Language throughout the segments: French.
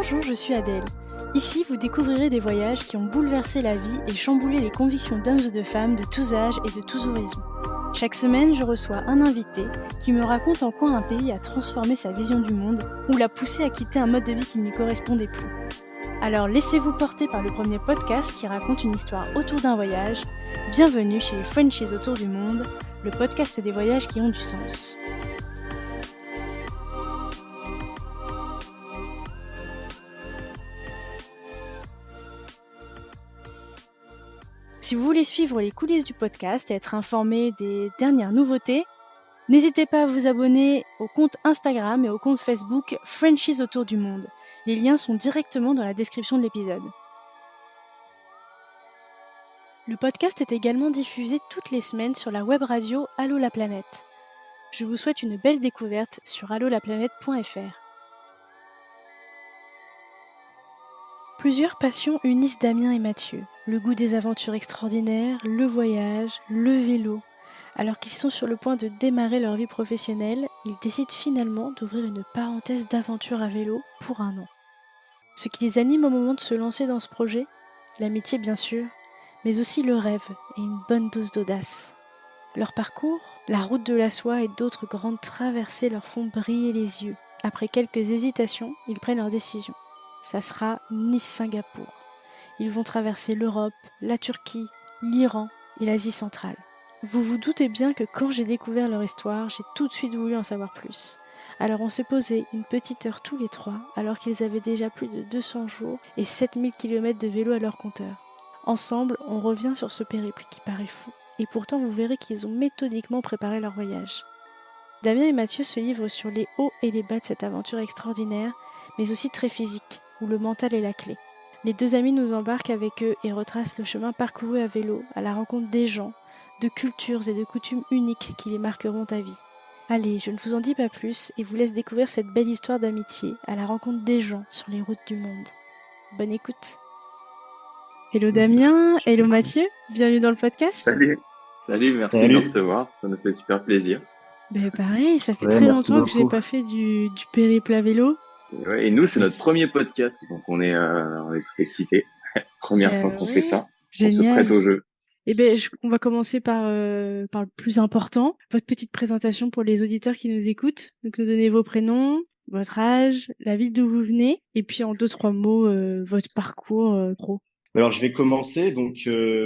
Bonjour, je suis Adèle. Ici, vous découvrirez des voyages qui ont bouleversé la vie et chamboulé les convictions d'hommes et de femmes de tous âges et de tous horizons. Chaque semaine, je reçois un invité qui me raconte en quoi un pays a transformé sa vision du monde ou l'a poussé à quitter un mode de vie qui ne lui correspondait plus. Alors laissez-vous porter par le premier podcast qui raconte une histoire autour d'un voyage. Bienvenue chez les Frenchies autour du monde, le podcast des voyages qui ont du sens. Si vous voulez suivre les coulisses du podcast et être informé des dernières nouveautés, n'hésitez pas à vous abonner au compte Instagram et au compte Facebook Frenchies autour du monde. Les liens sont directement dans la description de l'épisode. Le podcast est également diffusé toutes les semaines sur la web radio Allô la planète. Je vous souhaite une belle découverte sur allolaplanète.fr. Plusieurs passions unissent Damien et Mathieu. Le goût des aventures extraordinaires, le voyage, le vélo. Alors qu'ils sont sur le point de démarrer leur vie professionnelle, ils décident finalement d'ouvrir une parenthèse d'aventure à vélo pour un an. Ce qui les anime au moment de se lancer dans ce projet, l'amitié bien sûr, mais aussi le rêve et une bonne dose d'audace. Leur parcours, la route de la soie et d'autres grandes traversées leur font briller les yeux. Après quelques hésitations, ils prennent leur décision. Ça sera Nice-Singapour. Ils vont traverser l'Europe, la Turquie, l'Iran et l'Asie centrale. Vous vous doutez bien que quand j'ai découvert leur histoire, j'ai tout de suite voulu en savoir plus. Alors on s'est posé une petite heure tous les trois, alors qu'ils avaient déjà plus de 200 jours et 7000 km de vélo à leur compteur. Ensemble, on revient sur ce périple qui paraît fou, et pourtant vous verrez qu'ils ont méthodiquement préparé leur voyage. Damien et Mathieu se livrent sur les hauts et les bas de cette aventure extraordinaire, mais aussi très physique, où le mental est la clé. Les deux amis nous embarquent avec eux et retracent le chemin parcouru à vélo, à la rencontre des gens, de cultures et de coutumes uniques qui les marqueront à vie. Allez, je ne vous en dis pas plus et vous laisse découvrir cette belle histoire d'amitié à la rencontre des gens sur les routes du monde. Bonne écoute. Hello Damien, hello Mathieu, bienvenue dans le podcast. Salut, merci de nous recevoir, ça nous fait super plaisir. Ben pareil, ça fait très longtemps que j'ai pas fait du périple à vélo. Et nous, c'est notre premier podcast, donc on est tout excités. Première fois qu'on fait ça, génial. On se prête au jeu. Eh ben, on va commencer par le plus important, votre petite présentation pour les auditeurs qui nous écoutent. Donc, nous donnez vos prénoms, votre âge, la ville d'où vous venez, et puis en 2-3 mots, votre parcours pro. Alors, je vais commencer. Donc,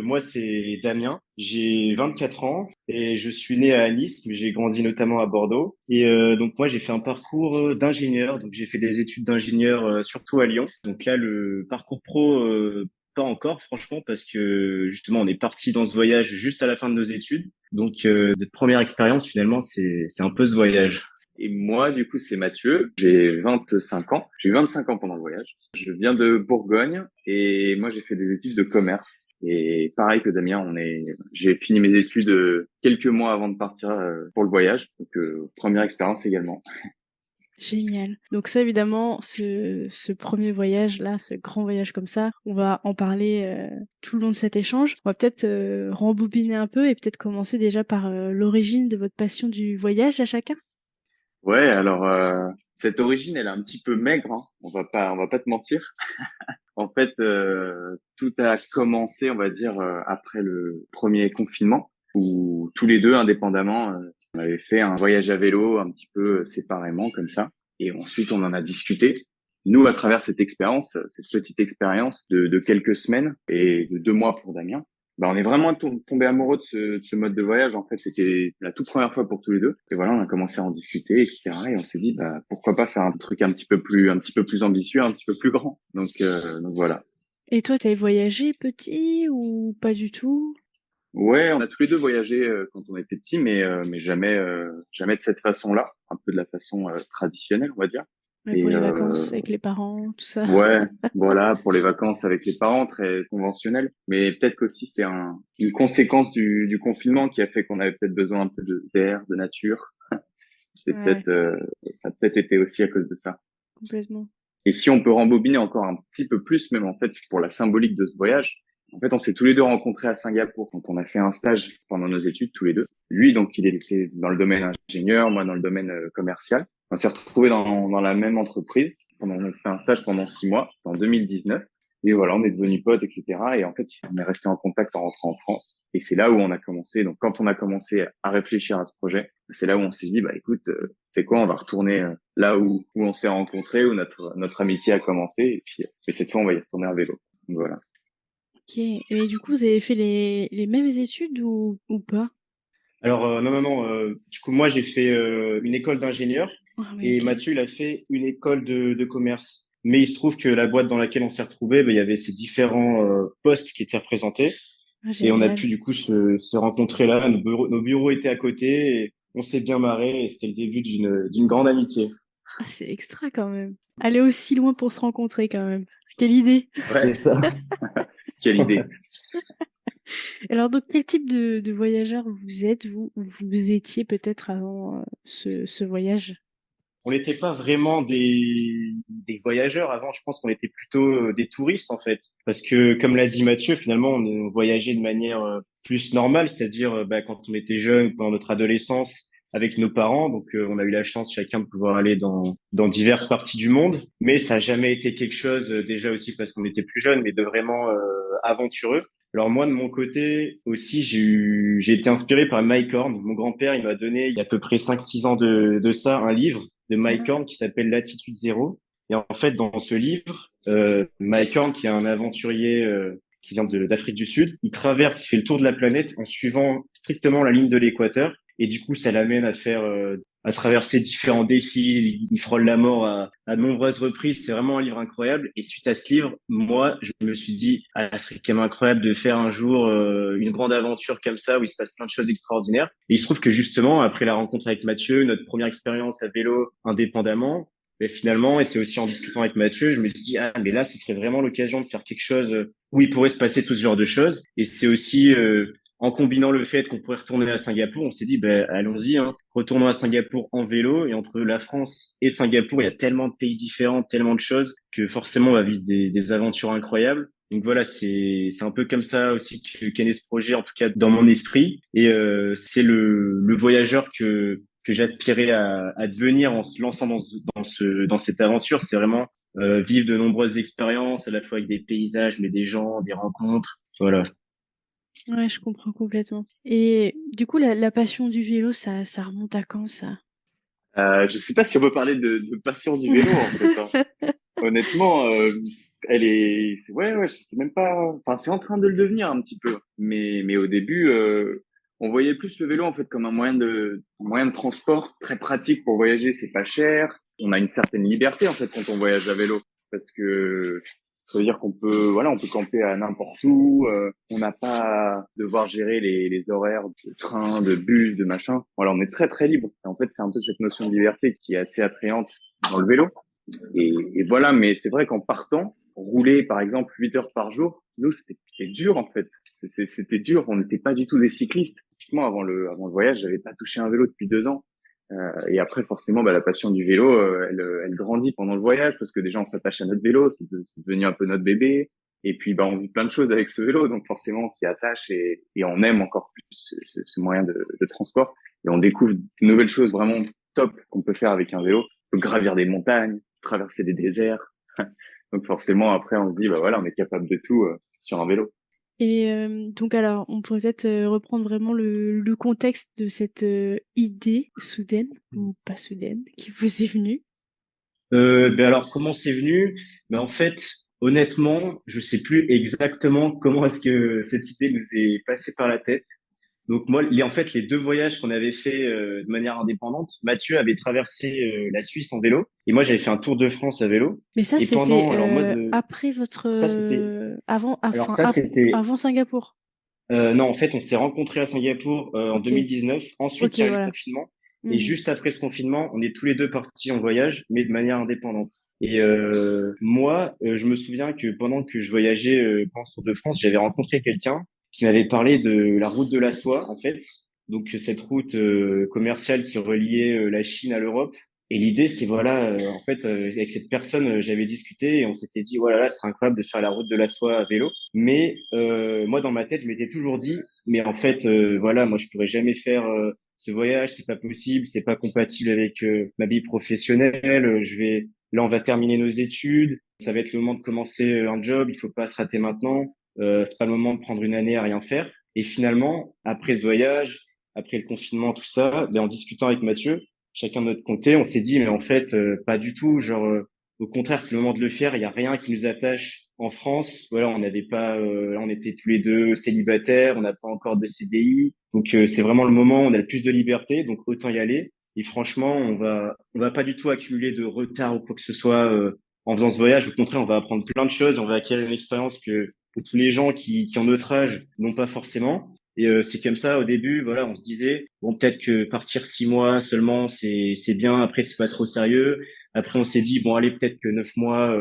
moi, c'est Damien. J'ai 24 ans et je suis né à Nice, mais j'ai grandi notamment à Bordeaux. Et donc, moi, j'ai fait un parcours d'ingénieur. Donc, j'ai fait des études d'ingénieur surtout à Lyon. Donc là, le parcours pro, pas encore, franchement, parce que justement, on est parti dans ce voyage juste à la fin de nos études. Donc, notre première expérience, finalement, c'est un peu ce voyage. Et moi, du coup, c'est Mathieu. J'ai 25 ans. J'ai eu 25 ans pendant le voyage. Je viens de Bourgogne et moi, j'ai fait des études de commerce. Et pareil que Damien, j'ai fini mes études quelques mois avant de partir pour le voyage. Donc, première expérience également. Génial. Donc ça, évidemment, ce premier voyage-là, ce grand voyage comme ça, on va en parler tout le long de cet échange. On va peut-être rembobiner un peu et peut-être commencer déjà par l'origine de votre passion du voyage à chacun. Ouais, alors cette origine, elle est un petit peu maigre, hein. On va pas te mentir. En fait, tout a commencé, on va dire, après le premier confinement, où tous les deux, indépendamment, on avait fait un voyage à vélo un petit peu séparément, comme ça. Et ensuite, on en a discuté. Nous, à travers cette petite expérience de quelques semaines et de 2 mois pour Damien, on est vraiment tombé amoureux de ce mode de voyage. En fait, c'était la toute première fois pour tous les deux. Et voilà, on a commencé à en discuter, etc. Et on s'est dit, pourquoi pas faire un truc un petit peu plus ambitieux, un petit peu plus grand. Donc voilà. Et toi, t'avais voyagé petit ou pas du tout? Ouais, on a tous les deux voyagé quand on était petits, mais jamais de cette façon-là. Un peu de la façon traditionnelle, on va dire. Ouais, pour les vacances avec les parents, tout ça. Ouais, voilà, pour les vacances avec les parents, très conventionnel. Mais peut-être qu'aussi c'est une conséquence du confinement qui a fait qu'on avait peut-être besoin un peu d'air, de nature. Ça a peut-être été aussi à cause de ça. Complètement. Et si on peut rembobiner encore un petit peu plus, même en fait, pour la symbolique de ce voyage, en fait, on s'est tous les deux rencontrés à Singapour quand on a fait un stage pendant nos études, tous les deux. Lui, donc, il était dans le domaine ingénieur, moi dans le domaine commercial. On s'est retrouvés dans la même entreprise. on a fait un stage pendant 6 mois, en 2019. Et voilà, on est devenus potes, etc. Et en fait, on est resté en contact en rentrant en France. Et c'est là où on a commencé. Donc, quand on a commencé à réfléchir à ce projet, c'est là où on s'est dit, bah écoute, c'est quoi, on va retourner là où on s'est rencontrés, où notre amitié a commencé. Et puis, cette fois, on va y retourner à vélo. Donc, voilà. Ok. Et du coup, vous avez fait les mêmes études ou pas? Alors, non, non, non. Du coup, moi, j'ai fait une école d'ingénieur Ah oui, et ok. Mathieu, il a fait une école de commerce. Mais il se trouve que la boîte dans laquelle on s'est retrouvé, ben, il y avait ces différents postes qui étaient représentés Ah, et on a pu génial. du coup se rencontrer là. Nos bureaux étaient à côté et on s'est bien marré et c'était le début d'une grande amitié. Ah, c'est extra quand même. Aller aussi loin pour se rencontrer quand même. Quelle idée. C'est Ouais, ça. quelle idée. Alors, donc, quel type de voyageur vous êtes, vous, ou vous étiez peut-être avant ce voyage? On n'était pas vraiment des voyageurs avant, je pense qu'on était plutôt des touristes en fait. Parce que comme l'a dit Mathieu, finalement on voyageait de manière plus normale, c'est-à-dire bah, quand on était jeune, pendant notre adolescence, avec nos parents. Donc on a eu la chance chacun de pouvoir aller dans diverses parties du monde. Mais ça n'a jamais été quelque chose, déjà aussi parce qu'on était plus jeunes, mais de vraiment aventureux. Alors moi, de mon côté aussi, j'ai été inspiré par Mike Horn. Mon grand-père, il m'a donné, il y a à peu près 5 6 ans de ça, un livre de Mike Ah, Horn qui s'appelle Latitude Zéro. Et en fait, dans ce livre, Mike Horn, qui est un aventurier qui vient d'Afrique du Sud, il traverse, il fait le tour de la planète en suivant strictement la ligne de l'équateur. Et du coup, ça l'amène à faire, à traverser différents défis. Il frôle la mort à de nombreuses reprises. C'est vraiment un livre incroyable. Et suite à ce livre, moi, je me suis dit, ah, ce serait quand même incroyable de faire un jour une grande aventure comme ça où il se passe plein de choses extraordinaires. Et il se trouve que justement, après la rencontre avec Mathieu, notre première expérience à vélo indépendamment, mais finalement, et c'est aussi en discutant avec Mathieu, je me suis dit, ah, mais là, ce serait vraiment l'occasion de faire quelque chose où il pourrait se passer tout ce genre de choses. Et c'est aussi en combinant le fait qu'on pourrait retourner à Singapour, on s'est dit, ben, allons-y, hein, retournons à Singapour en vélo. Et entre la France et Singapour, il y a tellement de pays différents, tellement de choses que forcément, on va vivre des aventures incroyables. Donc voilà, c'est un peu comme ça aussi qu'est né ce projet, en tout cas dans mon esprit. Et c'est le voyageur que j'aspirais à devenir en se lançant dans cette aventure. C'est vraiment vivre de nombreuses expériences, à la fois avec des paysages, mais des gens, des rencontres. Voilà. ouais, je comprends complètement. Et du coup, la passion du vélo, ça remonte à quand ça? Je sais pas si on peut parler de passion du vélo, en fait, hein. Honnêtement, ouais, ouais, je sais même pas. Enfin, c'est en train de le devenir un petit peu. Mais au début, on voyait plus le vélo en fait comme un moyen de transport très pratique pour voyager. C'est pas cher. On a une certaine liberté en fait quand on voyage à vélo, parce que ça veut dire qu'on peut, voilà, on peut camper à n'importe où. On n'a pas à devoir gérer les horaires de train, de bus, de machin. Voilà, on est très très libre. Et en fait, c'est un peu cette notion de liberté qui est assez attrayante dans le vélo. Et voilà, mais c'est vrai qu'en partant, rouler par exemple 8 heures par jour, nous c'était dur en fait. C'était dur, on n'était pas du tout des cyclistes. Typiquement avant le voyage, j'avais pas touché un vélo depuis 2 ans. Et après forcément, bah, la passion du vélo, elle grandit pendant le voyage parce que déjà on s'attache à notre vélo, c'est devenu un peu notre bébé. Et puis bah on vit plein de choses avec ce vélo, donc forcément on s'y attache et on aime encore plus ce moyen de transport. Et on découvre de nouvelles choses vraiment top qu'on peut faire avec un vélo. On peut gravir des montagnes, traverser des déserts. Donc forcément, après, on se dit, bah voilà, on est capable de tout sur un vélo. Et donc alors, on pourrait peut-être reprendre vraiment le contexte de cette idée soudaine, ou pas soudaine, qui vous est venue. Ben alors, comment c'est venu? Ben en fait, honnêtement, je sais plus exactement comment est-ce que cette idée nous est passée par la tête. Donc moi, en fait, les deux voyages qu'on avait fait de manière indépendante, Mathieu avait traversé la Suisse en vélo et moi j'avais fait un tour de France à vélo. Mais ça, Et c'était pendant, alors moi, après votre... ça c'était, avant, alors enfin, ça c'était, avant Singapour. non, en fait, on s'est rencontrés à Singapour en Ok, 2019. Ensuite, ok, il y a eu le voilà. confinement. Et Mhm. juste après ce confinement, on est tous les deux partis en voyage, mais de manière indépendante. Et moi, je me souviens que pendant que je voyageais pendant ce Tour de France, j'avais rencontré quelqu'un qui m'avait parlé de la route de la soie, en fait. Donc cette route commerciale qui reliait la Chine à l'Europe. Et l'idée, c'était voilà, en fait, avec cette personne, j'avais discuté et on s'était dit, voilà, là, ce serait incroyable de faire la route de la soie à vélo. Mais moi, dans ma tête, je m'étais toujours dit, mais en fait, voilà, moi, je pourrais jamais faire ce voyage, c'est pas possible, c'est pas compatible avec ma vie professionnelle. Je vais là, on va terminer nos études, ça va être le moment de commencer un job, il faut pas se rater maintenant, c'est pas le moment de prendre une année à rien faire. Et finalement, après ce voyage, après le confinement, tout ça, ben, en discutant avec Mathieu, chacun de notre côté, on s'est dit, mais en fait, pas du tout, genre, au contraire, c'est le moment de le faire, il y a rien qui nous attache en France. Voilà, on n'avait pas, là, on était tous les deux célibataires, on n'a pas encore de CDI, donc c'est vraiment le moment où on a le plus de liberté, donc autant y aller. Et franchement, on va pas du tout accumuler de retard ou quoi que ce soit en faisant ce voyage. Au contraire, on va apprendre plein de choses, on va acquérir une expérience que tous les gens qui ont notre âge n'ont pas forcément. Et c'est comme ça, au début, voilà, on se disait, bon, peut-être que partir 6 mois seulement, c'est bien. Après, c'est pas trop sérieux. Après, on s'est dit, bon, allez, peut-être que 9 mois,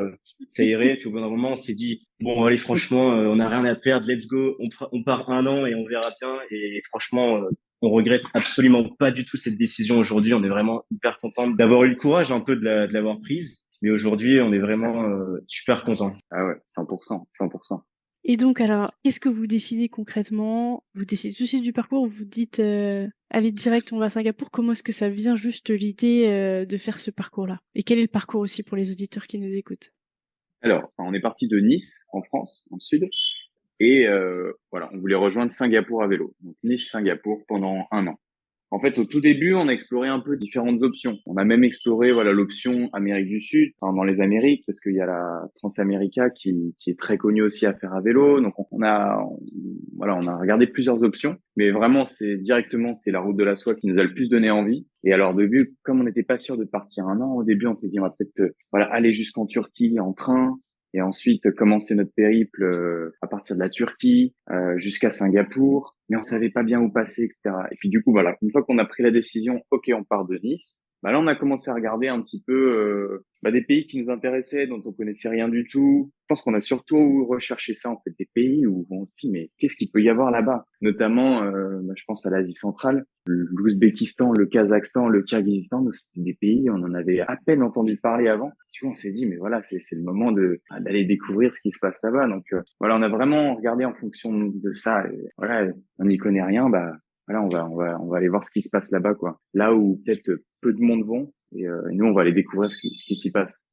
ça irait. Puis au bout d'un moment, on s'est dit, bon, allez, franchement, on n'a rien à perdre, let's go. On part un an et on verra bien. Et franchement, on regrette absolument pas du tout cette décision aujourd'hui. On est vraiment hyper content d'avoir eu le courage un peu de l'avoir prise. Mais aujourd'hui, on est vraiment super content. Ah ouais, 100%, 100%. Et donc, alors, qu'est-ce que vous décidez concrètement? Vous décidez tout de suite du parcours, vous dites, allez, direct, on va à Singapour. Comment est-ce que ça vient juste l'idée de faire ce parcours-là? Et quel est le parcours aussi pour les auditeurs qui nous écoutent? Alors, on est parti de Nice, en France, dans le sud, et voilà, on voulait rejoindre Singapour à vélo. Donc Nice-Singapour pendant un an. En fait, au tout début, on a exploré un peu différentes options. On a même exploré, voilà, l'option Amérique du Sud, enfin, dans les Amériques, parce qu'il y a la Transamerica qui est très connue aussi à faire à vélo. Donc, voilà, on a regardé plusieurs options, mais vraiment, c'est la route de la soie qui nous a le plus donné envie. Et alors, au début, comme on n'était pas sûr de partir un an, au début, on s'est dit, on va peut-être, voilà, aller jusqu'en Turquie en train. Et ensuite, commencer notre périple à partir de la Turquie jusqu'à Singapour, mais on savait pas bien où passer, etc. Et puis du coup, voilà, une fois qu'on a pris la décision, ok, on part de Nice, bah là, on a commencé à regarder un petit peu des pays qui nous intéressaient, dont on connaissait rien du tout. Je pense qu'on a surtout recherché ça, en fait, des pays où on se dit, mais qu'est-ce qu'il peut y avoir là-bas? Notamment, je pense à l'Asie centrale, l'Ouzbékistan, le Kazakhstan, le Kirghizistan, donc c'était des pays, on en avait à peine entendu parler avant. Tu vois, on s'est dit, mais voilà, c'est le moment d'aller découvrir ce qui se passe là-bas. Donc voilà, on a vraiment regardé en fonction de ça. Et, voilà, on n'y connaît rien, bah voilà, on va aller voir ce qui se passe là-bas, quoi. Là où peut-être peu de monde vont, et nous on va aller découvrir ce qui s'y passe.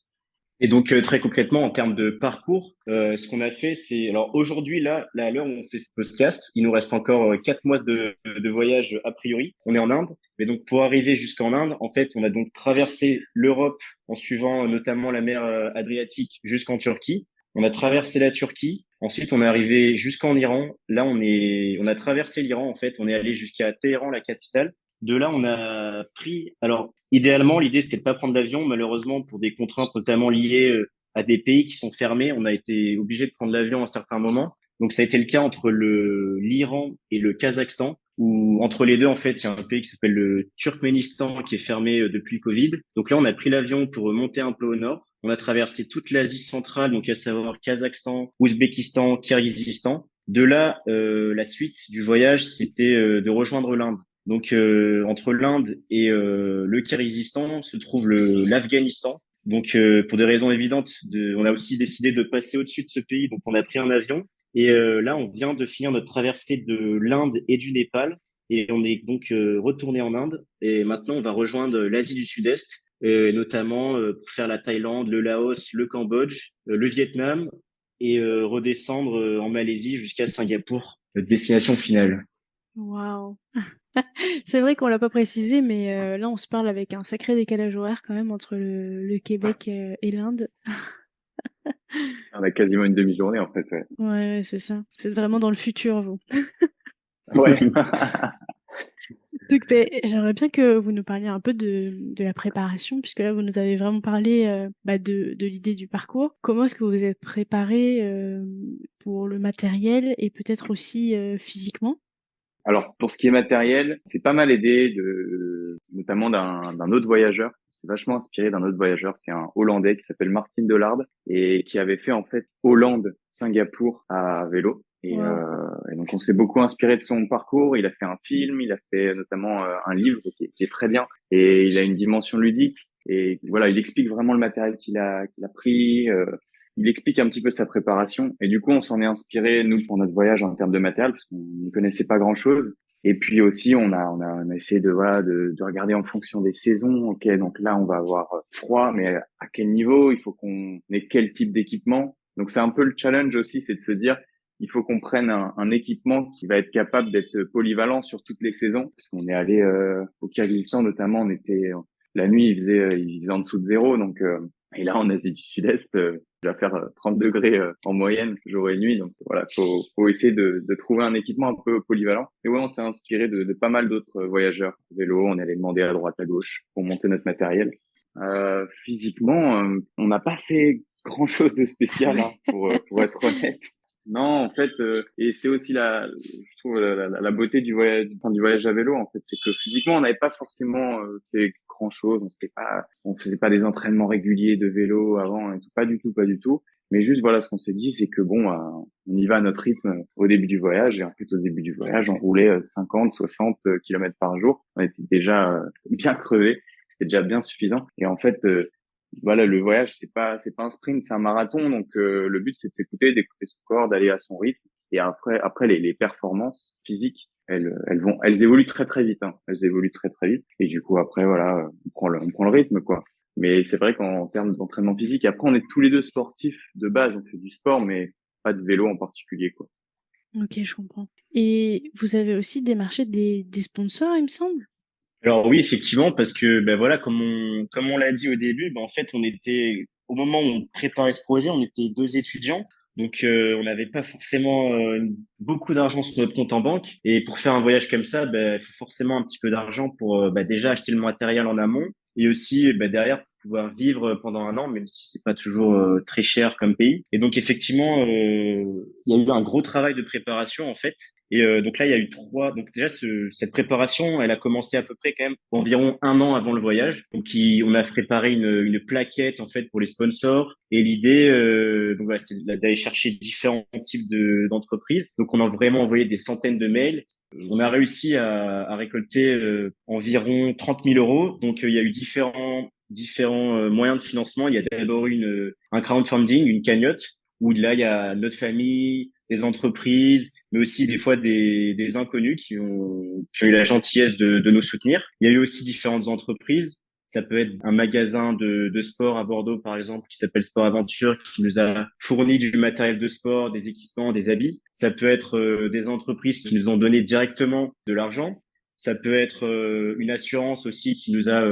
Et donc très concrètement en termes de parcours, ce qu'on a fait, c'est alors aujourd'hui là à l'heure où on fait ce podcast, il nous reste encore 4 mois de voyage a priori. On est en Inde, mais donc pour arriver jusqu'en Inde, en fait, on a donc traversé l'Europe en suivant notamment la mer Adriatique jusqu'en Turquie. On a traversé la Turquie. Ensuite, on est arrivé jusqu'en Iran. Là, on a traversé l'Iran en fait. On est allé jusqu'à Téhéran, la capitale. De là, on a pris. Alors, idéalement, l'idée c'était de pas prendre l'avion. Malheureusement, pour des contraintes notamment liées à des pays qui sont fermés, on a été obligé de prendre l'avion à un certain moment. Donc, ça a été le cas entre l'Iran et le Kazakhstan, où entre les deux, en fait, il y a un pays qui s'appelle le Turkménistan qui est fermé depuis le Covid. Donc là, on a pris l'avion pour monter un peu au nord. On a traversé toute l'Asie centrale, donc à savoir Kazakhstan, Ouzbékistan, Kirghizistan. De là, la suite du voyage, c'était de rejoindre l'Inde. Donc entre l'Inde et le Kirghizistan se trouve l'Afghanistan. Donc pour des raisons évidentes, on a aussi décidé de passer au-dessus de ce pays. Donc on a pris un avion et là on vient de finir notre traversée de l'Inde et du Népal et on est donc retourné en Inde et maintenant on va rejoindre l'Asie du Sud-Est, notamment pour faire la Thaïlande, le Laos, le Cambodge, le Vietnam et redescendre en Malaisie jusqu'à Singapour, notre destination finale. Waouh! C'est vrai qu'on l'a pas précisé, mais là, on se parle avec un sacré décalage horaire quand même entre le Québec et l'Inde. On a quasiment une demi-journée en fait. Ouais. Ouais, ouais, c'est ça. Vous êtes vraiment dans le futur, vous. Ouais. Donc, j'aimerais bien que vous nous parliez un peu de la préparation, puisque là, vous nous avez vraiment parlé de l'idée du parcours. Comment est-ce que vous vous êtes préparé pour le matériel et peut-être aussi physiquement? Alors pour ce qui est matériel, c'est pas mal aidé notamment d'un autre voyageur. C'est vachement inspiré d'un autre voyageur. C'est un Hollandais qui s'appelle Martin Delard et qui avait fait en fait Hollande-Singapour à vélo. Waouh. Et donc on s'est beaucoup inspiré de son parcours. Il a fait un film, il a fait notamment un livre qui est très bien et il a une dimension ludique. Et voilà, il explique vraiment le matériel qu'il a pris. Il explique un petit peu sa préparation et du coup on s'en est inspiré nous pour notre voyage en termes de matériel parce qu'on ne connaissait pas grand-chose Et puis aussi, on a essayé de regarder en fonction des saisons. Ok, donc là, on va avoir froid, mais à quel niveau? Il faut qu'on ait quel type d'équipement? Donc c'est un peu le challenge aussi, c'est de se dire, il faut qu'on prenne un équipement qui va être capable d'être polyvalent sur toutes les saisons. Parce qu'on est allé au Kyrgyzstan notamment, la nuit, il faisait en dessous de zéro, donc et là en Asie du Sud-Est, il va faire 30 degrés en moyenne jour et nuit. Donc voilà, faut essayer de trouver un équipement un peu polyvalent. Et ouais, on s'est inspiré de pas mal d'autres voyageurs vélo. On est allé demander à droite à gauche pour monter notre matériel. Physiquement, on n'a pas fait grand chose de spécial, hein, pour être honnête. Non, en fait, et c'est aussi je trouve la beauté du voyage, enfin, du voyage à vélo. En fait, c'est que physiquement, on n'avait pas forcément fait grand chose. On faisait pas des entraînements réguliers de vélo avant et tout, pas du tout, pas du tout. Mais juste voilà, ce qu'on s'est dit, c'est que bon, on y va à notre rythme au début du voyage. Et en fait, au début du voyage, on roulait 50, 60 kilomètres par jour. On était déjà bien crevés. C'était déjà bien suffisant. Et en fait, voilà, le voyage, c'est pas un sprint, c'est un marathon. Donc, le but, c'est de s'écouter, d'écouter son corps, d'aller à son rythme. Et après, les performances physiques, elles évoluent très, très vite, hein. Elles évoluent très, très vite. Et du coup, après, voilà, on prend le rythme, quoi. Mais c'est vrai qu'en termes d'entraînement physique, après, on est tous les deux sportifs de base. On fait du sport, mais pas de vélo en particulier, quoi. OK, je comprends. Et vous avez aussi démarché des sponsors, il me semble? Alors oui, effectivement, parce que ben voilà, comme on l'a dit au début, ben en fait, on était au moment où on préparait ce projet, on était deux étudiants, donc on n'avait pas forcément beaucoup d'argent sur notre compte en banque. Et pour faire un voyage comme ça, ben il faut forcément un petit peu d'argent pour ben, déjà acheter le matériel en amont et aussi ben, derrière pour pouvoir vivre pendant un an, même si c'est pas toujours très cher comme pays. Et donc effectivement, il y a eu un gros travail de préparation en fait. Et donc là, il y a eu trois. Donc déjà, cette préparation, elle a commencé à peu près quand même environ un an avant le voyage. Donc on a préparé une plaquette en fait pour les sponsors. Et l'idée, donc voilà, c'était d'aller chercher différents types d'entreprises. Donc on a vraiment envoyé des centaines de mails. On a réussi à récolter environ 30 000 euros. Donc il y a eu différents moyens de financement. Il y a d'abord un crowdfunding, une cagnotte, où là il y a notre famille, des entreprises, mais aussi des fois des inconnus qui ont eu la gentillesse de nous soutenir. Il y a eu aussi différentes entreprises. Ça peut être un magasin de sport à Bordeaux, par exemple, qui s'appelle Sport Aventure, qui nous a fourni du matériel de sport, des équipements, des habits. Ça peut être des entreprises qui nous ont donné directement de l'argent. Ça peut être une assurance aussi qui nous a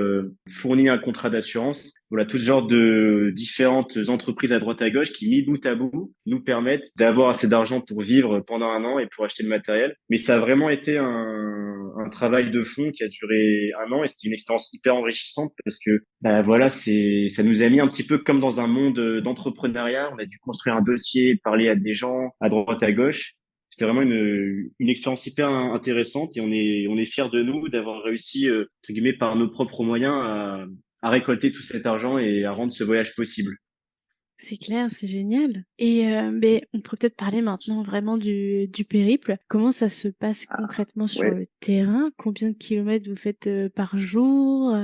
fourni un contrat d'assurance. Voilà, tout ce genre de différentes entreprises à droite à gauche qui, mis bout à bout, nous permettent d'avoir assez d'argent pour vivre pendant un an et pour acheter le matériel. Mais ça a vraiment été un travail de fond qui a duré un an et c'était une expérience hyper enrichissante parce que, bah voilà, ça nous a mis un petit peu comme dans un monde d'entrepreneuriat. On a dû construire un dossier, parler à des gens à droite à gauche. C'était vraiment une expérience hyper intéressante et on est fiers de nous d'avoir réussi, entre guillemets, par nos propres moyens à récolter tout cet argent et à rendre ce voyage possible. C'est clair, c'est génial. Et beh, on pourrait peut-être parler maintenant vraiment du périple. Comment ça se passe concrètement sur Ouais. le terrain? Combien de kilomètres vous faites, par jour?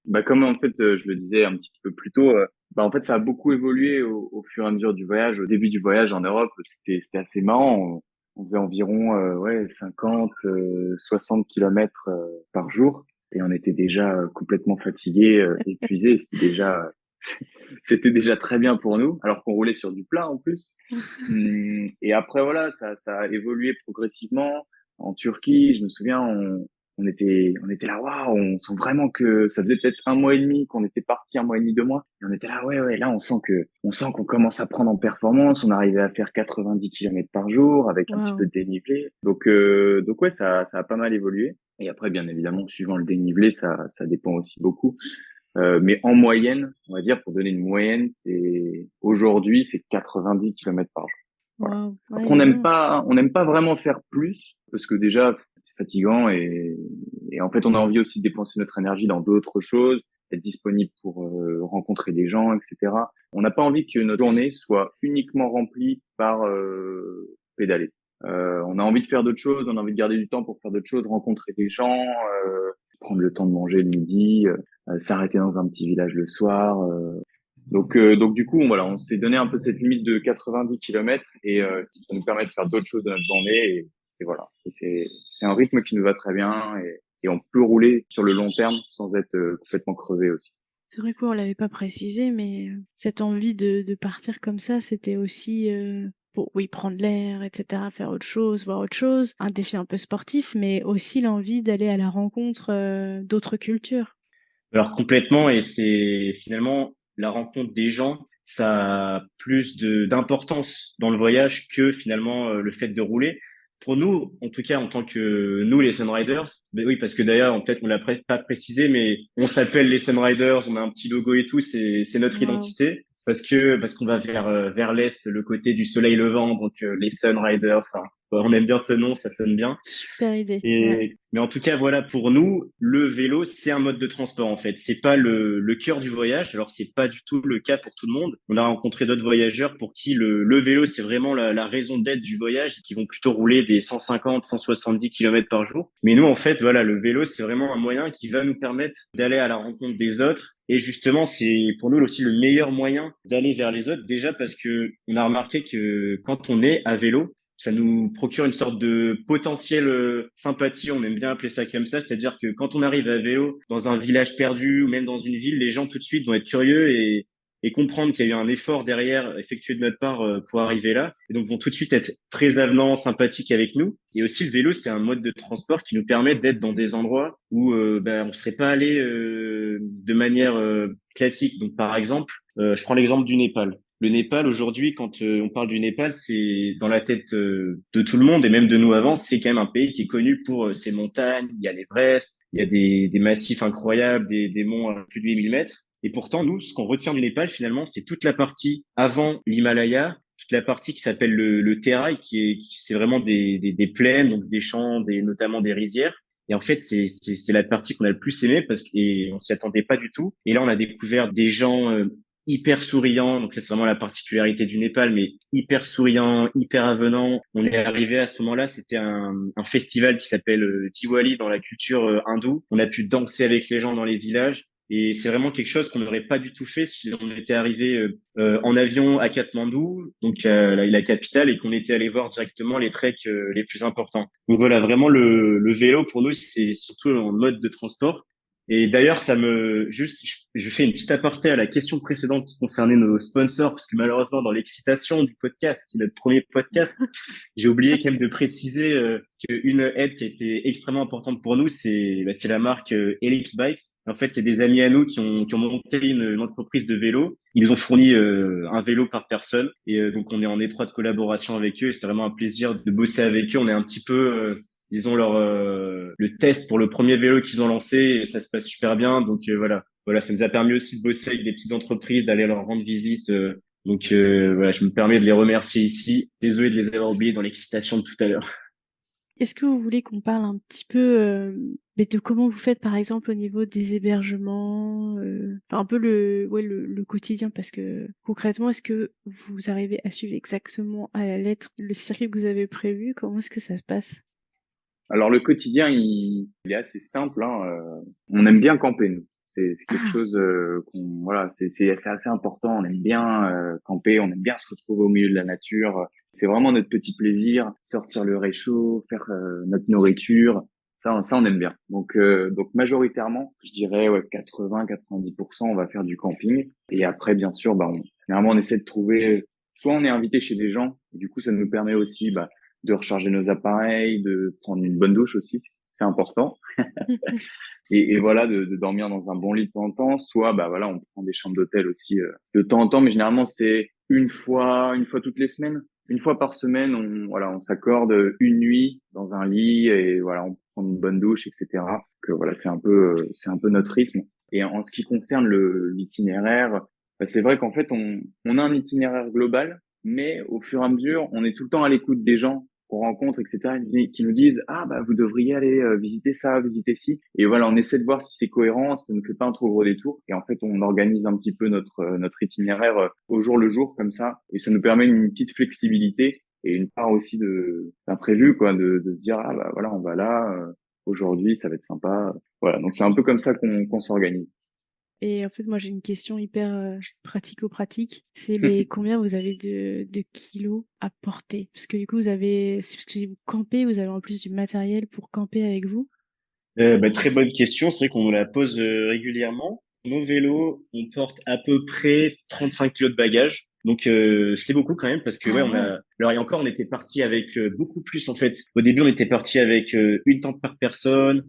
Bah, comme en fait, je le disais un petit peu plus tôt, bah, en fait, ça a beaucoup évolué au fur et à mesure du voyage. Au début du voyage en Europe, c'était assez marrant. On faisait environ 50, 60 kilomètres par jour et on était déjà complètement fatigués, épuisés. C'était déjà très bien pour nous, alors qu'on roulait sur du plat en plus. Et après, voilà, ça a évolué progressivement. En Turquie, je me souviens, on était là, waouh, on sent vraiment que ça faisait peut-être un mois et demi qu'on était parti, un mois et demi, 2 mois. Et on était là, ouais, ouais, là, on sent qu'on commence à prendre en performance. On arrivait à faire 90 kilomètres par jour avec un petit peu Waouh! de dénivelé. Donc ouais, ça a pas mal évolué. Et après, bien évidemment, suivant le dénivelé, ça dépend aussi beaucoup. Mais en moyenne, on va dire, pour donner une moyenne, aujourd'hui, c'est 90 kilomètres par jour. Voilà. Waouh! Ouais, Après, on dis n'aime donc. pas, on n'aime pas vraiment faire plus parce que déjà, c'est fatigant et en fait, on a envie aussi de dépenser notre énergie dans d'autres choses, être disponible pour rencontrer des gens, etc. On n'a pas envie que notre journée soit uniquement remplie par pédaler. On a envie de faire d'autres choses, on a envie de garder du temps pour faire d'autres choses, rencontrer des gens, prendre le temps de manger le midi, s'arrêter dans un petit village le soir. Donc du coup, voilà, on s'est donné un peu cette limite de 90 kilomètres et ça nous permet de faire d'autres choses de notre journée et voilà. Et c'est un rythme qui nous va très bien et on peut rouler sur le long terme sans être complètement crevé aussi. C'est vrai qu'on l'avait pas précisé, mais cette envie de partir comme ça, c'était aussi pour oui prendre l'air, etc., faire autre chose, voir autre chose, un défi un peu sportif, mais aussi l'envie d'aller à la rencontre d'autres cultures. Alors complètement, et c'est finalement la rencontre des gens, ça a plus d'importance dans le voyage que finalement le fait de rouler. Pour nous, en tout cas, en tant que nous, les Sunriders, mais oui, parce que d'ailleurs, peut-être on l'a pas précisé, mais on s'appelle les Sunriders, on a un petit logo et tout, c'est notre Waouh, identité, parce qu'on va vers l'est, le côté du soleil levant, donc les Sunriders. Enfin, on aime bien ce nom, ça sonne bien. super idée. Ouais. Mais en tout cas, voilà, pour nous, le vélo, c'est un mode de transport, en fait. C'est pas le cœur du voyage. Alors, c'est pas du tout le cas pour tout le monde. On a rencontré d'autres voyageurs pour qui le vélo, c'est vraiment la raison d'être du voyage et qui vont plutôt rouler des 150, 170 km par jour. Mais nous, en fait, voilà, le vélo, c'est vraiment un moyen qui va nous permettre d'aller à la rencontre des autres. Et justement, c'est pour nous aussi le meilleur moyen d'aller vers les autres. Déjà parce que on a remarqué que quand on est à vélo, ça nous procure une sorte de potentielle sympathie, on aime bien appeler ça comme ça, c'est-à-dire que quand on arrive à vélo dans un village perdu ou même dans une ville, les gens tout de suite vont être curieux et comprendre qu'il y a eu un effort derrière effectué de notre part pour arriver là, et donc vont tout de suite être très avenants, sympathiques avec nous. Et aussi le vélo, c'est un mode de transport qui nous permet d'être dans des endroits où on serait pas allé de manière classique. Donc par exemple, je prends l'exemple du Népal. Le Népal, aujourd'hui, quand on parle du Népal, c'est dans la tête de tout le monde et même de nous avant, c'est quand même un pays qui est connu pour ses montagnes. Il y a l'Everest, il y a des massifs incroyables, des monts à plus de 8000 mètres. Et pourtant, nous, ce qu'on retient du Népal, finalement, c'est toute la partie avant l'Himalaya, toute la partie qui s'appelle le Terai, c'est vraiment des plaines, donc des champs, notamment des rizières. Et en fait, c'est la partie qu'on a le plus aimée parce qu'on s'y attendait pas du tout. Et là, on a découvert des gens hyper souriant. Donc, ça, c'est vraiment la particularité du Népal, mais hyper souriant, hyper avenant. On est arrivé à ce moment-là, c'était un festival qui s'appelle Diwali dans la culture hindoue. On a pu danser avec les gens dans les villages. Et c'est vraiment quelque chose qu'on n'aurait pas du tout fait si on était arrivé en avion à Katmandou, donc la capitale, et qu'on était allé voir directement les treks les plus importants. Donc voilà, vraiment le vélo pour nous, c'est surtout un mode de transport. Et d'ailleurs, je fais une petite aparté à la question précédente qui concernait nos sponsors, parce que malheureusement, dans l'excitation du podcast, qui est notre premier podcast, j'ai oublié quand même de préciser qu'une aide qui a été extrêmement importante pour nous, c'est la marque Ellipse Bikes. En fait, c'est des amis à nous qui ont monté une entreprise de vélo. Ils nous ont fourni un vélo par personne, et donc on est en étroite collaboration avec eux. Et c'est vraiment un plaisir de bosser avec eux. On est un petit peu ils ont le test pour le premier vélo qu'ils ont lancé et ça se passe super bien. Donc voilà, ça nous a permis aussi de bosser avec des petites entreprises, d'aller leur rendre visite. Voilà, je me permets de les remercier ici. Désolé de les avoir oubliés dans l'excitation de tout à l'heure. Est-ce que vous voulez qu'on parle un petit peu mais de comment vous faites par exemple au niveau des hébergements, enfin un peu le quotidien parce que concrètement est-ce que vous arrivez à suivre exactement à la lettre le circuit que vous avez prévu? Comment est-ce que ça se passe? Alors le quotidien, il est assez simple, hein. On aime bien camper, nous. C'est quelque Ah, chose voilà, c'est assez important. On aime bien camper, on aime bien se retrouver au milieu de la nature. C'est vraiment notre petit plaisir, sortir le réchaud, faire notre nourriture. Ça, on aime bien. Donc majoritairement, je dirais ouais, 80-90%, on va faire du camping. Et après, bien sûr, généralement, on essaie de trouver. Soit on est invité chez des gens, et du coup, ça nous permet aussi de recharger nos appareils, de prendre une bonne douche aussi, c'est important. Et voilà, de dormir dans un bon lit de temps en temps. Soit, voilà, on prend des chambres d'hôtel aussi de temps en temps, mais généralement c'est une fois toutes les semaines, une fois par semaine. On s'accorde une nuit dans un lit et voilà, on prend une bonne douche, etc. Que voilà, c'est un peu notre rythme. Et en ce qui concerne l'itinéraire, c'est vrai qu'en fait on a un itinéraire global, mais au fur et à mesure, on est tout le temps à l'écoute des gens qu'on rencontre, etc., qui nous disent ah vous devriez aller visiter ça, visiter ci, et voilà, on essaie de voir si c'est cohérent, ça ne fait pas un trop gros détour, et en fait on organise un petit peu notre itinéraire au jour le jour comme ça, et ça nous permet une petite flexibilité et une part aussi de d'imprévu quoi, de se dire voilà on va là aujourd'hui ça va être sympa, voilà donc c'est un peu comme ça qu'on s'organise. Et en fait, moi, j'ai une question hyper pratico-pratique. C'est mais combien vous avez de kilos à porter? Parce que du coup, parce que vous campez, vous avez en plus du matériel pour camper avec vous. Très bonne question. C'est vrai qu'on nous la pose régulièrement. Mon vélo, on porte à peu près 35 kilos de bagages. Donc c'est beaucoup quand même parce que ouais, Ah on ouais. a. Alors et encore, on était parti avec beaucoup plus en fait. Au début, on était parti avec une tente par personne,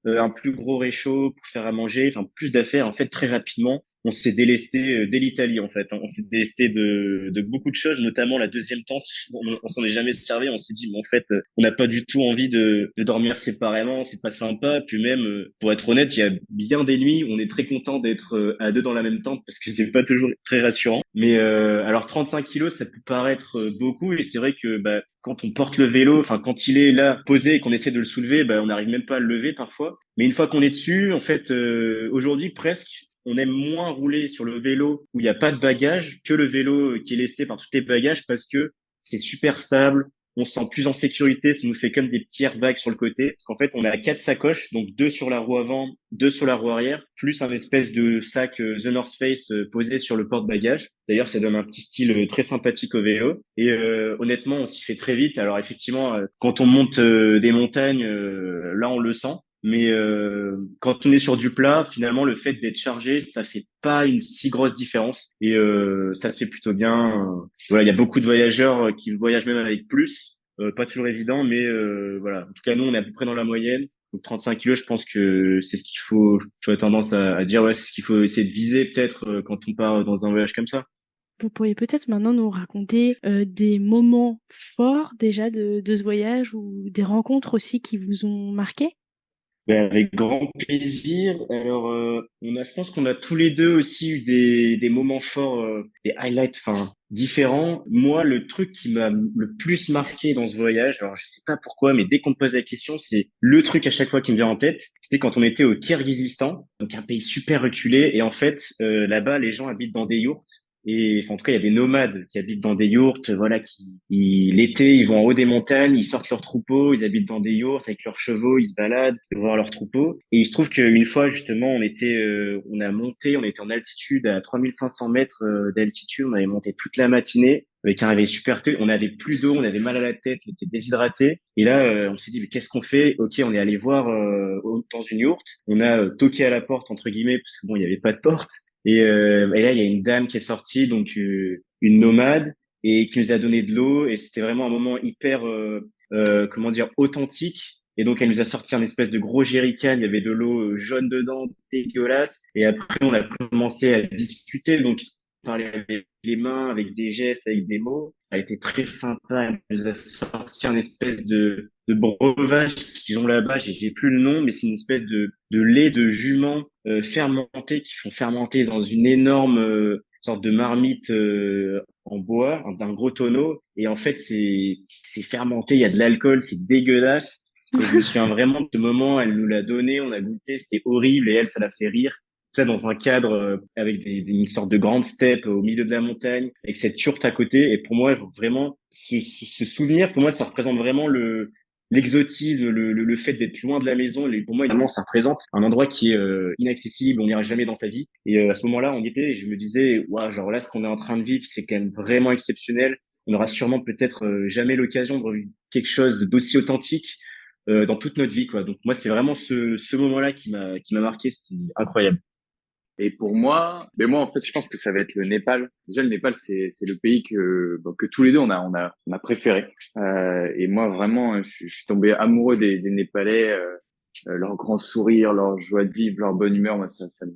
un plus gros réchaud pour faire à manger, enfin plus d'affaires. En fait, très rapidement, on s'est délesté dès l'Italie en fait, hein. On s'est délesté de beaucoup de choses, notamment la deuxième tente. On s'en est jamais servi. On s'est dit, mais en fait, on n'a pas du tout envie de dormir séparément. C'est pas sympa. Puis même, pour être honnête, il y a bien des nuits où on est très content d'être à deux dans la même tente parce que c'est pas toujours très rassurant. Mais alors 35 kilos, ça peut paraître beaucoup et c'est vrai que bah, quand on porte le vélo, enfin quand il est là posé et qu'on essaie de le soulever, bah, on n'arrive même pas à le lever parfois. Mais une fois qu'on est dessus, en fait, aujourd'hui presque, on aime moins rouler sur le vélo où il n'y a pas de bagages que le vélo qui est lesté par tous les bagages parce que c'est super stable, on se sent plus en sécurité, ça nous fait comme des petits airbags sur le côté. Parce qu'en fait, on a quatre sacoches, donc deux sur la roue avant, deux sur la roue arrière, plus un espèce de sac The North Face posé sur le porte-bagages. D'ailleurs, ça donne un petit style très sympathique au vélo. Et honnêtement, on s'y fait très vite. Alors effectivement, quand on monte des montagnes, là, on le sent. Mais quand on est sur du plat, finalement, le fait d'être chargé, ça fait pas une si grosse différence. Et ça se fait plutôt bien. Voilà, il y a beaucoup de voyageurs qui voyagent même avec plus. Pas toujours évident, mais voilà. En tout cas, nous, on est à peu près dans la moyenne. Donc 35 kilos, je pense que c'est ce qu'il faut. J'aurais tendance à dire, ouais, c'est ce qu'il faut essayer de viser peut-être quand on part dans un voyage comme ça. Vous pourriez peut-être maintenant nous raconter des moments forts déjà de ce voyage ou des rencontres aussi qui vous ont marqué? Ben, avec grand plaisir. Alors, je pense qu'on a tous les deux aussi eu des moments forts, des highlights, enfin, différents. Moi, le truc qui m'a le plus marqué dans ce voyage, alors je sais pas pourquoi, mais dès qu'on me pose la question, c'est le truc à chaque fois qui me vient en tête. C'était quand on était au Kirghizistan, donc un pays super reculé, et en fait, là-bas, les gens habitent dans des yourtes. Et enfin, en tout cas, il y a des nomades qui habitent dans des yourtes, voilà, l'été, ils vont en haut des montagnes, ils sortent leurs troupeaux, ils habitent dans des yourtes avec leurs chevaux, ils se baladent pour voir leurs troupeaux. Et il se trouve qu'une fois, justement, on a monté, on était en altitude à 3500 mètres d'altitude, on avait monté toute la matinée avec un réveil super tôt. On avait plus d'eau, on avait mal à la tête, on était déshydraté. Et là, on s'est dit, mais qu'est-ce qu'on fait? Ok, on est allé voir dans une yourte. On a toqué à la porte entre guillemets parce que bon, il n'y avait pas de porte. Et là, il y a une dame qui est sortie, donc une nomade, et qui nous a donné de l'eau. Et c'était vraiment un moment hyper, comment dire, authentique. Et donc, elle nous a sorti un espèce de gros jerrycan. Il y avait de l'eau jaune dedans, dégueulasse. Et après, on a commencé à discuter. Donc, on parlait avec les mains, avec des gestes, avec des mots. Elle était très sympa. Elle nous a sorti un espèce de breuvage qu'ils ont là-bas. J'ai plus le nom, mais c'est une espèce de lait de jument fermenté, qui font fermenter dans une énorme sorte de marmite en bois, d'un gros tonneau. Et en fait, c'est fermenté, il y a de l'alcool, c'est dégueulasse. Et je me souviens vraiment de ce moment, elle nous l'a donné, on a goûté, c'était horrible, et elle, ça l'a fait rire. Tout ça dans un cadre avec une sorte de grande steppe au milieu de la montagne, avec cette yourte à côté. Et pour moi, vraiment, ce souvenir, pour moi, ça représente vraiment l'exotisme, le fait d'être loin de la maison. Pour moi, évidemment, ça représente un endroit qui est inaccessible, on n'ira jamais dans sa vie. Et à ce moment-là, on y était et je me disais, waouh, genre là, ce qu'on est en train de vivre, c'est quand même vraiment exceptionnel. On aura sûrement peut-être jamais l'occasion de revivre quelque chose d'aussi authentique dans toute notre vie, quoi. Donc moi, c'est vraiment ce moment-là qui m'a marqué. C'était incroyable. Et pour moi, mais moi en fait, je pense que ça va être le Népal. Déjà, le Népal, c'est le pays que bon, que tous les deux on a préféré. Et moi vraiment, je suis tombé amoureux des Népalais, leur grand sourire, leur joie de vivre, leur bonne humeur. Moi, ça me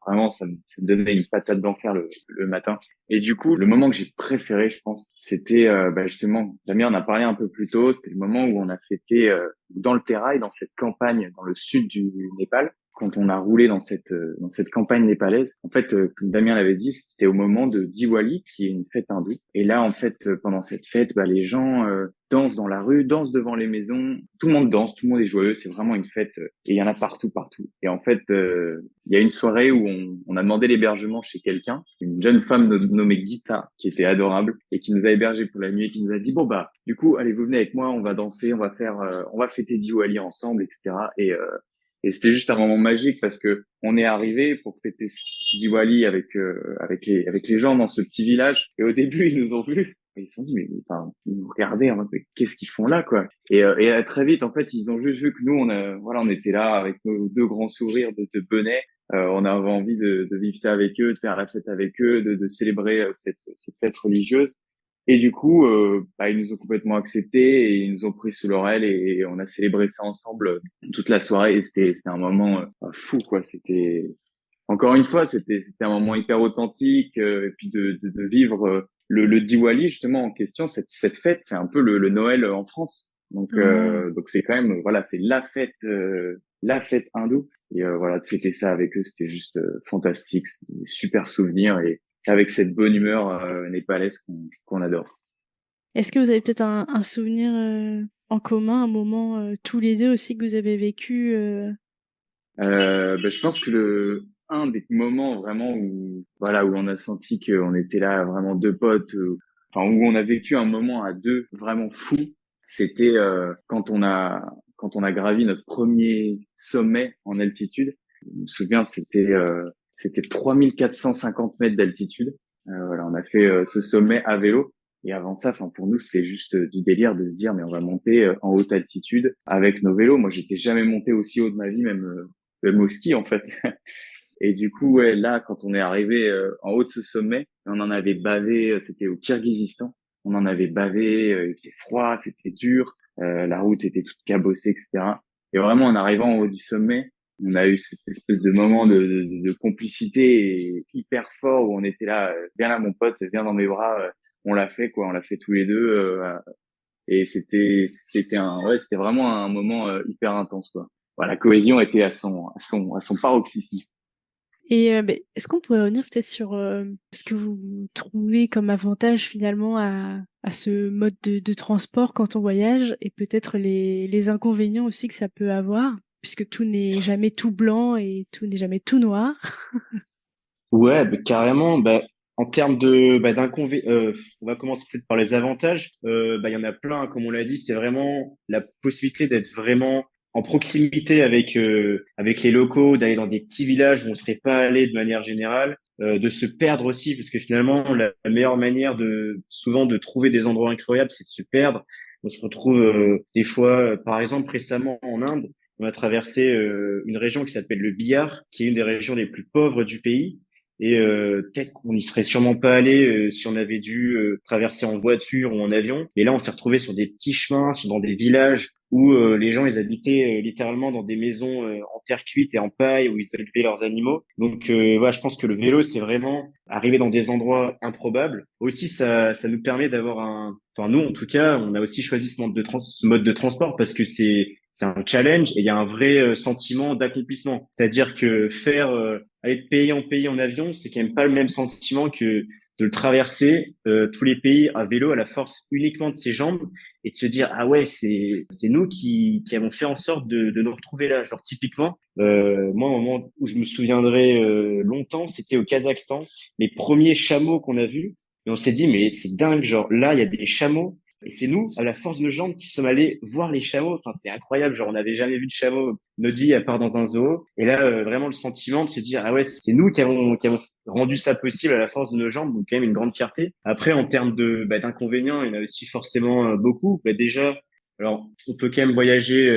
vraiment ça me donnait une patate d'enfer le matin. Et du coup, le moment que j'ai préféré, je pense, c'était bah, justement, Damien en a parlé un peu plus tôt. C'était le moment où on a fêté dans le Térail, dans cette campagne dans le sud du Népal quand on a roulé dans cette campagne népalaise, en fait, comme Damien l'avait dit, c'était au moment de Diwali, qui est une fête hindoue. Et là, en fait, pendant cette fête, bah, les gens dansent dans la rue, dansent devant les maisons. Tout le monde danse, tout le monde est joyeux. C'est vraiment une fête. Et il y en a partout, partout. Et en fait, il y a une soirée où on a demandé l'hébergement chez quelqu'un, une jeune femme nommée Gita, qui était adorable et qui nous a hébergés pour la nuit et qui nous a dit bon bah, du coup, allez, vous venez avec moi, on va danser, on va fêter Diwali ensemble, etc. Et c'était juste un moment magique parce que on est arrivé pour fêter Diwali avec les gens dans ce petit village. Et au début, ils nous ont vus. Et ils se sont dit, mais enfin, ils nous regardaient en mode, mais qu'est-ce qu'ils font là, quoi? Et très vite, en fait, ils ont juste vu que nous, voilà, on était là avec nos deux grands sourires de benets. On avait envie de vivre ça avec eux, de faire la fête avec eux, de célébrer cette fête religieuse. Et du coup, ils nous ont complètement acceptés et ils nous ont pris sous leur aile et on a célébré ça ensemble toute la soirée. Et c'était un moment fou, quoi. C'était encore une fois, c'était un moment hyper authentique et puis de vivre le Diwali justement en question. Cette fête, c'est un peu le Noël en France. Ouais. Donc c'est quand même voilà, c'est la fête hindoue. Et voilà, de fêter ça avec eux, c'était juste fantastique. C'était des super souvenirs et avec cette bonne humeur népalaise qu'on adore. Est-ce que vous avez peut-être un souvenir, en commun, un moment, tous les 2 aussi que vous avez vécu, Je pense que un des moments vraiment où voilà où on a senti qu'on était là vraiment deux potes, enfin où on a vécu un moment à deux vraiment fou, c'était quand on a gravi notre premier sommet en altitude. Je me souviens, c'était 3450 mètres d'altitude. Voilà, on a fait ce sommet à vélo. Et avant ça, enfin pour nous, c'était juste du délire de se dire mais on va monter en haute altitude avec nos vélos. Moi, j'étais jamais monté aussi haut de ma vie, même au ski en fait. Et du coup, ouais, là, quand on est arrivé en haut de ce sommet, on en avait bavé. C'était au Kirghizistan. On en avait bavé. Il faisait froid, c'était dur. La route était toute cabossée, etc. Et vraiment, en arrivant en haut du sommet, on a eu cette espèce de moment de complicité hyper fort où on était là, viens là mon pote, viens dans mes bras, on l'a fait quoi, on l'a fait tous les deux, et c'était vraiment un moment hyper intense quoi. Voilà, la cohésion était à son paroxysme. et est-ce qu'on pourrait revenir peut-être sur, ce que vous trouvez comme avantage finalement à ce mode de transport quand on voyage et peut-être les inconvénients aussi que ça peut avoir? Puisque tout n'est jamais tout blanc et tout n'est jamais tout noir. Ouais, carrément. En termes on va commencer peut-être par les avantages. Il y en a plein, comme on l'a dit. C'est vraiment la possibilité d'être vraiment en proximité avec les locaux, d'aller dans des petits villages où on serait pas allé de manière générale, de se perdre aussi, parce que finalement, la meilleure manière souvent de trouver des endroits incroyables, c'est de se perdre. On se retrouve des fois, par exemple, récemment en Inde, on a traversé une région qui s'appelle le Bihar, qui est une des régions les plus pauvres du pays. Et peut-être qu'on n'y serait sûrement pas allé si on avait dû traverser en voiture ou en avion. Et là, on s'est retrouvé sur des petits chemins, dans des villages où les gens, ils habitaient littéralement dans des maisons en terre cuite et en paille, où ils élevaient leurs animaux. Donc, voilà, je pense que le vélo, c'est vraiment arriver dans des endroits improbables. Aussi, ça nous permet d'avoir enfin, nous, en tout cas, on a aussi choisi ce mode de transport parce que c'est un challenge et il y a un vrai sentiment d'accomplissement. C'est-à-dire que aller de pays en avion, c'est quand même pas le même sentiment que de le traverser tous les pays à vélo à la force uniquement de ses jambes et de se dire ah ouais c'est nous qui avons fait en sorte de nous retrouver là. Genre typiquement moi au moment où je me souviendrai longtemps, c'était au Kazakhstan, les premiers chameaux qu'on a vus et on s'est dit mais c'est dingue, genre là il y a des chameaux et c'est nous, à la force de nos jambes, qui sommes allés voir les chameaux. Enfin, c'est incroyable. Genre, on n'avait jamais vu de chameau de notre vie à part dans un zoo. Et là, vraiment le sentiment de se dire, ah ouais, c'est nous qui avons rendu ça possible à la force de nos jambes. Donc, quand même une grande fierté. Après, en termes d'inconvénients, il y en a aussi forcément beaucoup. Déjà, alors, on peut quand même voyager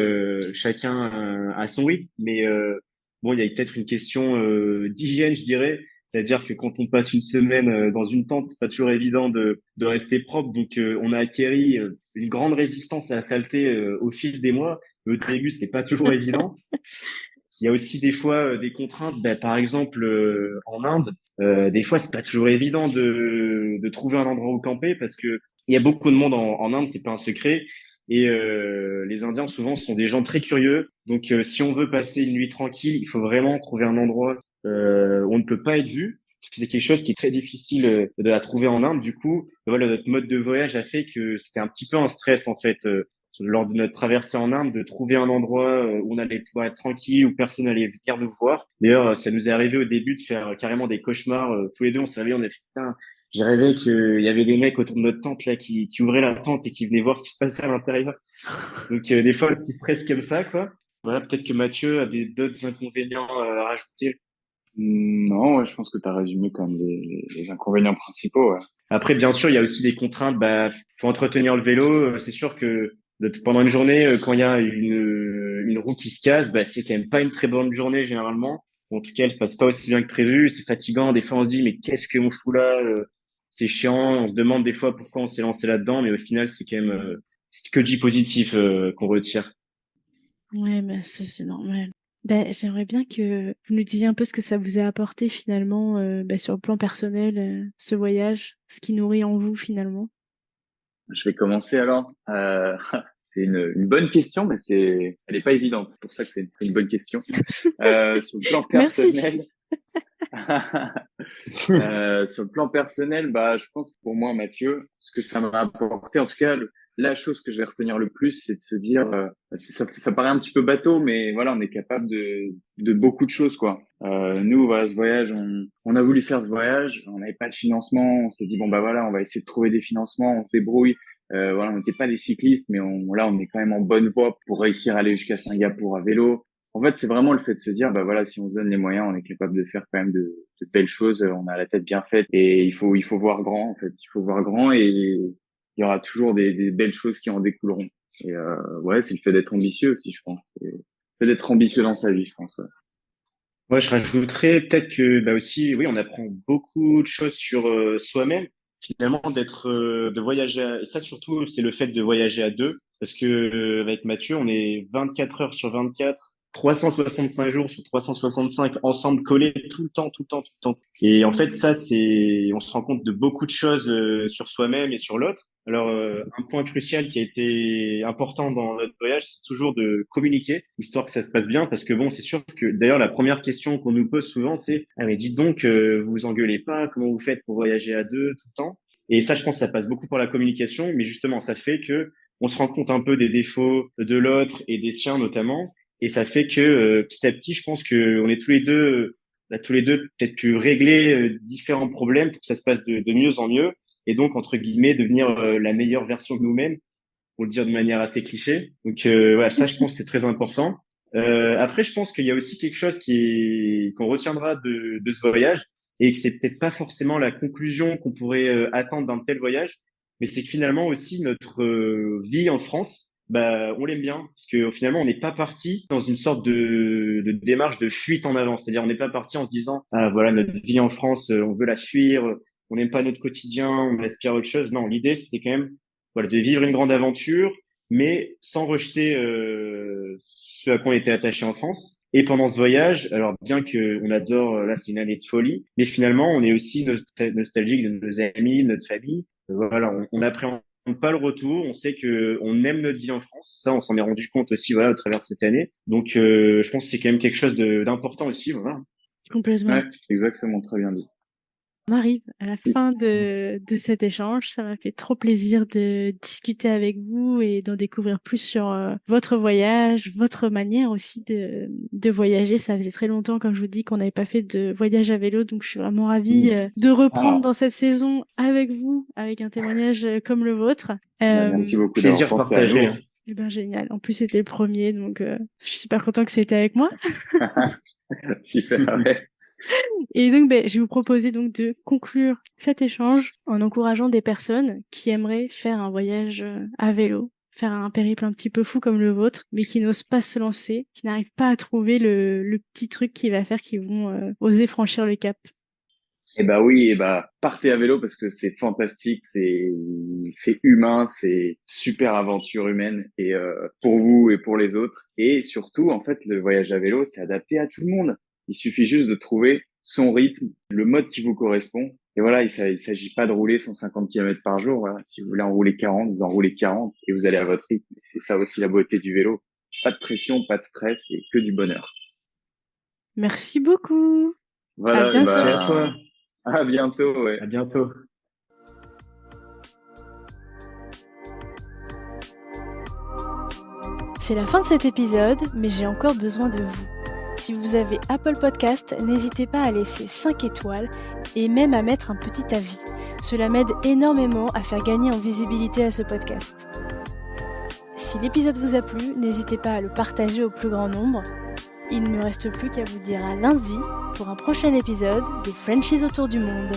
chacun à son rythme. Mais bon, il y a peut-être une question d'hygiène, je dirais. C'est-à-dire que quand on passe une semaine dans une tente, c'est pas toujours évident de rester propre. Donc, on a acquéri une grande résistance à la saleté au fil des mois. Au début, c'était pas toujours évident. Il y a aussi des fois des contraintes. Par exemple, en Inde, des fois, c'est pas toujours évident de trouver un endroit où camper parce que il y a beaucoup de monde en Inde, c'est pas un secret. Et les Indiens, souvent, sont des gens très curieux. Donc, si on veut passer une nuit tranquille, il faut vraiment trouver un endroit où on ne peut pas être vu, parce que c'est quelque chose qui est très difficile à trouver en Inde. Du coup, voilà, notre mode de voyage a fait que c'était un petit peu un stress, en fait, lors de notre traversée en Inde, de trouver un endroit où on allait pouvoir être tranquille, où personne allait venir nous voir. D'ailleurs, ça nous est arrivé au début de faire carrément des cauchemars. Tous les deux, on savait, on a fait, putain, j'ai rêvé qu'il y avait des mecs autour de notre tente là qui ouvraient la tente et qui venaient voir ce qui se passait à l'intérieur. Donc des fois, un petit stress comme ça, quoi. Voilà, peut-être que Mathieu avait d'autres inconvénients à rajouter. Non, ouais, je pense que tu as résumé quand même les inconvénients principaux. Ouais. Après, bien sûr, il y a aussi des contraintes. Bah, faut entretenir le vélo. C'est sûr que pendant une journée, quand il y a une roue qui se casse, bah, c'est quand même pas une très bonne journée généralement. En tout cas, elle se passe pas aussi bien que prévu. C'est fatigant. Des fois, on se dit, mais qu'est-ce qu'on fout là? C'est chiant. On se demande des fois pourquoi on s'est lancé là-dedans, mais au final, c'est quand même c'est que du positif qu'on retire. Ouais, bah, ça, c'est normal. Ben, j'aimerais bien que vous nous disiez un peu ce que ça vous a apporté finalement sur le plan personnel, ce voyage, ce qui nourrit en vous finalement. Je vais commencer alors. C'est une bonne question, mais elle est pas évidente. C'est pour ça que c'est une bonne question. Sur le plan Merci. personnel, sur le plan personnel, bah, je pense que pour moi, Mathieu, ce que ça m'a apporté, en tout cas, la chose que je vais retenir le plus, c'est de se dire, ça paraît un petit peu bateau, mais voilà, on est capable de beaucoup de choses, quoi. Nous, voilà, ce voyage, on a voulu faire ce voyage, on n'avait pas de financement, on s'est dit bon bah voilà, on va essayer de trouver des financements, on se débrouille. Voilà, on n'était pas des cyclistes, mais là, on est quand même en bonne voie pour réussir à aller jusqu'à Singapour à vélo. En fait, c'est vraiment le fait de se dire, bah voilà, si on se donne les moyens, on est capable de faire quand même de belles choses. On a la tête bien faite et il faut voir grand. En fait, il faut voir grand et il y aura toujours des belles choses qui en découleront. Et ouais, c'est le fait d'être ambitieux aussi, je pense. C'est le fait d'être ambitieux dans sa vie, je pense. Ouais. Moi, je rajouterais peut-être que bah aussi, oui, on apprend beaucoup de choses sur soi-même. Finalement, de voyager. Et ça, surtout, c'est le fait de voyager à deux, parce que avec Mathieu, on est 24 heures sur 24, 365 jours sur 365 ensemble, collés tout le temps, tout le temps, tout le temps. Et en fait, on se rend compte de beaucoup de choses sur soi-même et sur l'autre. Alors, un point crucial qui a été important dans notre voyage, c'est toujours de communiquer, histoire que ça se passe bien, parce que bon, c'est sûr que d'ailleurs, la première question qu'on nous pose souvent, c'est ah mais dites donc, vous vous engueulez pas, comment vous faites pour voyager à deux tout le temps? Et ça, je pense, que ça passe beaucoup par la communication, mais justement, ça fait que on se rend compte un peu des défauts de l'autre et des siens notamment, et ça fait que petit à petit, je pense que on est tous les deux peut-être pu régler différents problèmes pour que ça se passe de mieux en mieux et donc entre guillemets devenir la meilleure version de nous-mêmes, pour le dire de manière assez cliché. Donc voilà, ça je pense que c'est très important. Après, je pense qu'il y a aussi quelque chose qu'on retiendra de ce voyage et que c'est peut-être pas forcément la conclusion qu'on pourrait attendre d'un tel voyage, mais c'est que finalement aussi notre vie en France, bah on l'aime bien parce que finalement on n'est pas parti dans une sorte de démarche de fuite en avant, c'est-à-dire on n'est pas parti en se disant ah voilà notre vie en France, on veut la fuir, on n'aime pas notre quotidien, on aspire à autre chose. Non, l'idée c'était quand même voilà de vivre une grande aventure mais sans rejeter ce à quoi on était attaché en France. Et pendant ce voyage, alors bien que on adore, là c'est une année de folie, mais finalement on est aussi nostalgique de nos amis, de notre famille. Voilà, on n'appréhende pas le retour. On sait que on aime notre vie en France. Ça, on s'en est rendu compte aussi, voilà, au travers de cette année. Donc, je pense que c'est quand même quelque chose d'important aussi, voilà. Complètement. Ouais, exactement, très bien dit. On arrive à la fin de cet échange. Ça m'a fait trop plaisir de discuter avec vous et d'en découvrir plus sur votre voyage, votre manière aussi de voyager. Ça faisait très longtemps, comme je vous dis, qu'on n'avait pas fait de voyage à vélo. Donc, je suis vraiment ravie de reprendre Ah, dans cette saison avec vous, avec un témoignage comme le vôtre. bah, merci beaucoup d'avoir Plaisir pensé à partagé, nous. hein. Eh ben, génial. En plus, c'était le premier, donc je suis super content que c'était avec moi. Super, ouais. Et donc, ben, je vais vous proposer donc de conclure cet échange en encourageant des personnes qui aimeraient faire un voyage à vélo, faire un périple un petit peu fou comme le vôtre, mais qui n'osent pas se lancer, qui n'arrivent pas à trouver le petit truc qui va faire qu'ils vont oser franchir le cap. Eh bah oui, eh bah partez à vélo parce que c'est fantastique, c'est humain, c'est super aventure humaine et pour vous et pour les autres. Et surtout, en fait, le voyage à vélo, c'est adapté à tout le monde. Il suffit juste de trouver son rythme, le mode qui vous correspond. Et voilà, il s'agit pas de rouler 150 km par jour. Voilà. Si vous voulez en rouler 40, vous en roulez 40 et vous allez à votre rythme. Et c'est ça aussi la beauté du vélo. Pas de pression, pas de stress et que du bonheur. Merci beaucoup. À Voilà, et bientôt. Merci à bah toi. à bientôt, ouais. À bientôt. C'est la fin de cet épisode, mais j'ai encore besoin de vous. Si vous avez Apple Podcast, n'hésitez pas à laisser 5 étoiles et même à mettre un petit avis. Cela m'aide énormément à faire gagner en visibilité à ce podcast. Si l'épisode vous a plu, n'hésitez pas à le partager au plus grand nombre. Il ne me reste plus qu'à vous dire à lundi pour un prochain épisode des Frenchies autour du monde.